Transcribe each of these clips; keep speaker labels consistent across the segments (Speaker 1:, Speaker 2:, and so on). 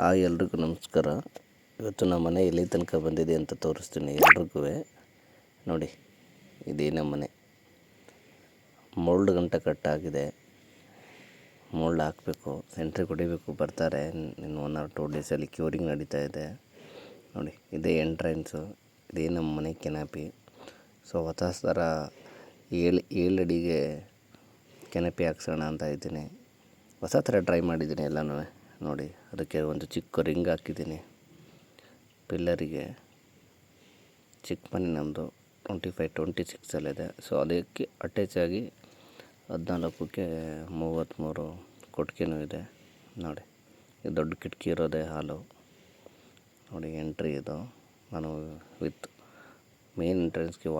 Speaker 1: ಎಲ್ರಿಗೂ ನಮಸ್ಕಾರ. ಇವತ್ತು ನಮ್ಮ ಮನೆ ಎಲ್ಲಿ ತನಕ ಬಂದಿದೆ ಅಂತ ತೋರಿಸ್ತೀನಿ ಎಲ್ರಿಗೂ. ನೋಡಿ, ಇದೇ ನಮ್ಮ ಮನೆ. ಮೋಲ್ಡ್ ಗಂಟ ಕಟ್ಟಾಗಿದೆ. ಮೋಲ್ಡ್ ಹಾಕಬೇಕು, ಸೆಂಟ್ರಿ ಹೊಡಿಬೇಕು. ಬರ್ತಾರೆ ಇನ್ನು 1 or 2 ಡೇಸಲ್ಲಿ ಕ್ಯೂರಿಂಗ್ ನಡೀತಾ ಇದೆ. ನೋಡಿ, ಇದೇ ಎಂಟ್ರೆನ್ಸು, ಇದೇ ನಮ್ಮ ಮನೆ ಕೆನಪಿ. ಸೊ ಹೊಸ ಥರ 7 ಅಡಿಗೆ ಕೆನಪಿ ಹಾಕ್ಸೋಣ ಅಂತ ಇದ್ದೀನಿ. ಹೊಸ ಥರ ಟ್ರೈ ಮಾಡಿದ್ದೀನಿ ಎಲ್ಲನೂ. ನೋಡಿ, ಅದಕ್ಕೆ ಒಂದು ಚಿಕ್ಕ ರಿಂಗ್ ಹಾಕಿದ್ದೀನಿ ಪಿಲ್ಲರಿಗೆ. ಚಿಕ್ಕ ಮನೆ ನಮ್ಮದು 25-26 ಸೊ ಅದಕ್ಕೆ ಅಟ್ಯಾಚಾಗಿ 14ಕ್ಕೆ 33 ಕೊಟ್ಟಿಗೆನೂ ಇದೆ. ನೋಡಿ, ಇದು ದೊಡ್ಡ ಕಿಟಕಿ ಇರೋದೇ ಹಾಲು. ನೋಡಿ, ಎಂಟ್ರಿ ಇದು. ನಾನು ವಿತ್ ಮೇನ್ ಎಂಟ್ರೆನ್ಸ್ಗೆ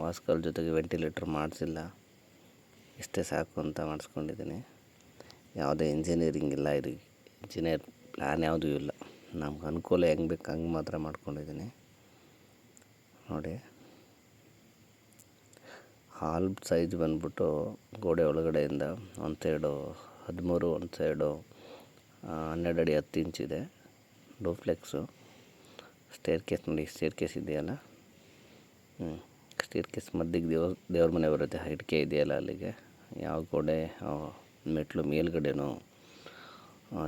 Speaker 1: ವಾಸ್ಕಲ್ ಜೊತೆಗೆ ವೆಂಟಿಲೇಟ್ರ್ ಮಾಡಿಸಿಲ್ಲ. ಇಷ್ಟೇ ಸಾಕು ಅಂತ ಮಾಡಿಸ್ಕೊಂಡಿದ್ದೀನಿ. ಯಾವುದೇ ಇಂಜಿನಿಯರಿಂಗ್ ಇಲ್ಲ, ಇದು ಇಂಜಿನಿಯರ್ ಪ್ಲ್ಯಾನ್ ಯಾವುದೂ ಇಲ್ಲ. ನಮ್ಗೆ ಅನುಕೂಲ ಹೆಂಗೆ ಬೇಕು ಹಂಗೆ ಮಾತ್ರ ಮಾಡ್ಕೊಂಡಿದ್ದೀನಿ. ನೋಡಿ, ಹಾಲ್ ಸೈಜ್ ಬಂದ್ಬಿಟ್ಟು ಗೋಡೆ ಒಳಗಡೆಯಿಂದ ಒಂದು ಸೈಡು 13, ಒಂದು ಸೈಡು 12 ಅಡಿ 10 ಇಂಚಿದೆ. ಡೂಪ್ಲೆಕ್ಸು. ಸ್ಟೇರ್ ಕೇಸ್ ನೋಡಿ, ಸ್ಟೇರ್ ಕೇಸ್ ಇದೆಯಲ್ಲ, ಸ್ಟೇರ್ ಕೇಸ್ ಮಧ್ಯಕ್ಕೆ ದೇವ್ರ ಮನೆ ಬರುತ್ತೆ. ಇಟ್ಕೆ ಇದೆಯಲ್ಲ ಅಲ್ಲಿಗೆ. ಯಾವ ಗೋಡೆ ಮೆಟ್ಲು ಮೇಲ್ಗಡೆನೂ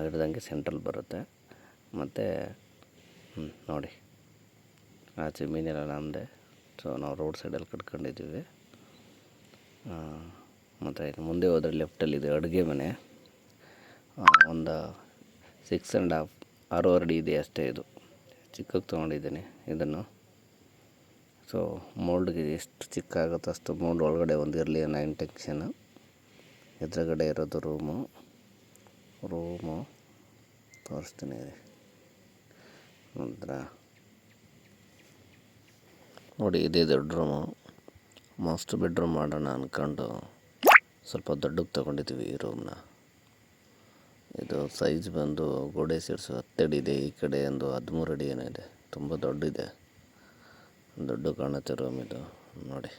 Speaker 1: ಹಿಡ್ದಂಗೆ ಸೆಂಟ್ರಲ್ ಬರುತ್ತೆ. ಮತ್ತು ನೋಡಿ, ಆ ಜಮೀನೆಲ್ಲ ನಮ್ಮದೇ. ಸೊ ನಾವು ರೋಡ್ ಸೈಡಲ್ಲಿ ಕಟ್ಕೊಂಡಿದ್ದೀವಿ. ಮತ್ತು ಇನ್ನು ಮುಂದೆ ಹೋದರೆ ಲೆಫ್ಟಲ್ಲಿದೆ ಅಡುಗೆ ಮನೆ. ಒಂದು 6.5 6 ಅಡಿ ಇದೆ ಅಷ್ಟೇ. ಇದು ಚಿಕ್ಕಕ್ಕೆ ತೊಗೊಂಡಿದ್ದೀನಿ ಇದನ್ನು. ಸೊ ಮೋಲ್ಡ್ಗೆ ಎಷ್ಟು ಚಿಕ್ಕ ಆಗುತ್ತೋ ಅಷ್ಟು ಮೋಲ್ಡ್ ಒಳಗಡೆ ಒಂದು ಇರಲಿ ಅನ್ನೋ ಇಂಟೆನ್ಷನು. ಎದುರುಗಡೆ ಇರೋದು ರೂಮು ತೋರಿಸ್ತೀನಿ ನಂತರ. ನೋಡಿ, ಇದೇ ದೊಡ್ಡ ರೂಮು. ಮಾಸ್ಟರ್ ಬೆಡ್ರೂಮ್ ಮಾಡೋಣ ಅಂದ್ಕೊಂಡು ಸ್ವಲ್ಪ ದೊಡ್ಡಕ್ಕೆ ತೊಗೊಂಡಿದ್ದೀವಿ ಈ ರೂಮ್ನ. ಇದು ಸೈಜ್ ಬಂದು ಗೋಡೆ ಸೇರಿಸು 10 ಅಡಿ ಇದೆ. ಈ ಕಡೆ ಒಂದು 13 ಅಡಿ ಏನೋ ಇದೆ. ತುಂಬ ದೊಡ್ಡಿದೆ. ದೊಡ್ಡ ಕಾಣುತ್ತೆ ರೂಮ್ ಇದು. ನೋಡಿ,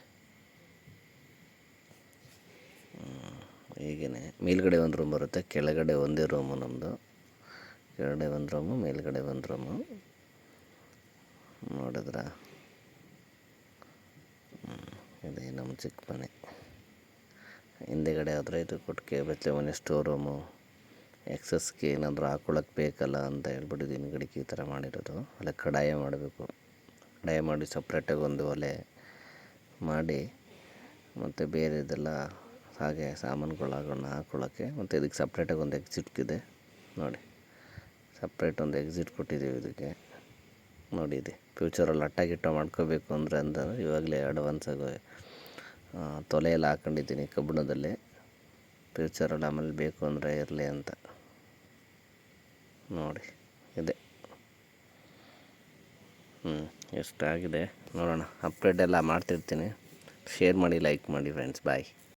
Speaker 1: ಹೀಗೇ ಮೇಲ್ಗಡೆ ಒಂದು ರೂಮ್ ಬರುತ್ತೆ. ಕೆಳಗಡೆ ಒಂದೇ ರೂಮು ನಮ್ಮದು. ಕೆಳಗಡೆ ಒಂದು ರೂಮು, ಮೇಲ್ಗಡೆ ಒಂದು ರೂಮು. ನೋಡಿದ್ರ, ಇದೇ ನಮ್ಮ ಚಿಕ್ಕ ಮನೆ. ಹಿಂದೆಗಡೆ ಆದರೆ ಇದು ಕೊಟ್ಟಿಗೆ ಬೆತ್ತಲೆ ಮನೆ, ಸ್ಟೋರ್ ರೂಮು. ಎಕ್ಸಸ್ಗೆ ಏನಾದರೂ ಹಾಕ್ಕೊಳಕ್ಕೆ ಬೇಕಲ್ಲ ಅಂತ ಹೇಳ್ಬಿಟ್ಟು ಹಿಂದ್ಗಡೆಗೆ ಈ ಥರ ಮಾಡಿರೋದು. ಅಲ್ಲ, ಕಡಾಯ ಮಾಡಬೇಕು. ಕಡಾಯ ಮಾಡಿ ಸಪ್ರೇಟಾಗಿ ಒಂದು ಒಲೆ ಮಾಡಿ, ಮತ್ತು ಬೇರೆದೆಲ್ಲ ಹಾಗೆ ಸಾಮಾನುಗಳನ್ನ ಹಾಕ್ಕೊಳ್ಳೋಕ್ಕೆ. ಮತ್ತು ಇದಕ್ಕೆ ಸಪ್ರೇಟಾಗಿ ಒಂದು ಎಕ್ಸಿಟ್ ಇದೆ. ನೋಡಿ, ಸಪ್ರೇಟ್ ಒಂದು ಎಕ್ಸಿಟ್ ಕೊಟ್ಟಿದ್ದೀವಿ ಇದಕ್ಕೆ. ನೋಡಿ, ಇದೆ ಫ್ಯೂಚರಲ್ಲಿ ಅಟ್ಟ ಮಾಡ್ಕೋಬೇಕು ಅಂದರೆ ಇವಾಗಲೇ ಅಡ್ವಾನ್ಸಾಗಿ ತೊಲೆಯೆಲ್ಲ ಹಾಕ್ಕೊಂಡಿದ್ದೀನಿ ಕಬ್ಬಿಣದಲ್ಲಿ. ಫ್ಯೂಚರಲ್ಲಿ ಆಮೇಲೆ ಬೇಕು ಅಂದರೆ ಇರಲಿ ಅಂತ. ನೋಡಿ, ಇದೆ. ಎಷ್ಟಾಗಿದೆ ನೋಡೋಣ. ಅಪ್ಡೇಟ್ ಎಲ್ಲ ಮಾಡ್ತಿರ್ತೀನಿ. ಶೇರ್ ಮಾಡಿ, ಲೈಕ್ ಮಾಡಿ ಫ್ರೆಂಡ್ಸ್. ಬಾಯ್.